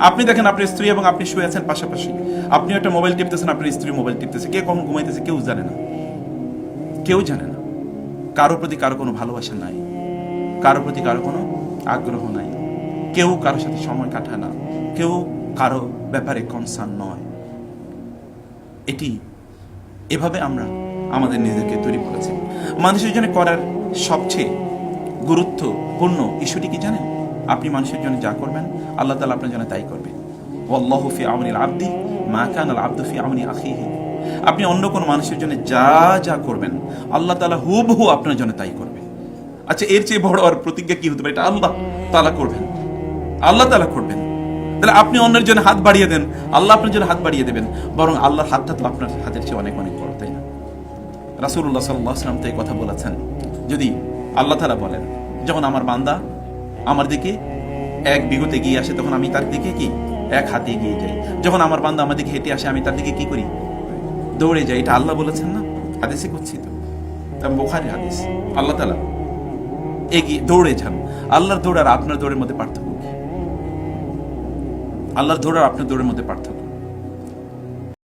আপনি দেখেন আপনার স্ত্রী এবং আপনি শুয়ে আছেন পাশাপাশি, আপনি একটা মোবাইল টিপতেছেন, আপনার স্ত্রী মোবাইল টিপতেছে, কে কখন ঘুমাইতেছে কেউ জানে না, কেউ জানে না। কারো প্রতি কারো কোনো ভালোবাসা নাই, কারো প্রতি কারো কোনো আগ্রহ নাই, কেউ কারোর সাথে সময় কাটায় না, কেউ কারো ব্যাপারে কনসার্ন নয়। এভাবে আমরা আমাদের নিজেদেরকে তৈরি করেছি। মানুষের জন্য করার সবচেয়ে গুরুত্বপূর্ণ ইস্যুটি কি জানেন? আপনি মানুষের জন্য যা করবেন আল্লাহ তাআলা আপনার জন্য তাই করবে। ওয়াল্লাহু ফি আউনিল আবদি মা কানাল আবদু ফি আউনি আখিহি। আপনি অন্য কোন মানুষের জন্য যা যা করবেন আল্লাহ তাআলা হুবহু আপনার জন্য তাই করবে। আচ্ছা, এর চেয়ে বড় আর প্রতিজ্ঞা কি হতে পারে? এটা আল্লাহ তাআলা করবেন, আল্লাহ তাআলা করবেন। তাহলে আপনি অন্যের জন্য হাত বাড়িয়ে দেন, আল্লাহ আপনার জন্য হাত বাড়িয়ে দেবেন। বরং আল্লাহর হাতটা তো আপনার হাতের চেয়ে অনেক অনেক বড়, তাই না? রাসূলুল্লাহ সাল্লাল্লাহু আলাইহি ওয়াসাল্লাম তো এই কথা বলেছেন। যদি আল্লাহ তাআলা বলেন, যখন আমার বান্দা আমার দিকে এক বিগত এগিয়ে আসে তখন আমি তার দিকে কি এক হাতে এগিয়ে যাই, যখন আমার বান্দা আমার দিকে হেঁটে আসে আমি তার দিকে কি করি? দৌড়ে যাই। এটা আল্লাহ বলেছেন না? হাদিসে করছি তো, বুখারীর হাদিস। আল্লাহ তাআলা এগিয়ে দৌড়ে যান। আল্লাহর দৌড় আর আপনার দৌড়ের মধ্যে পার্থক্য কি? আল্লাহর দৌড় আর আপনার দৌড়ের মধ্যে পার্থক্য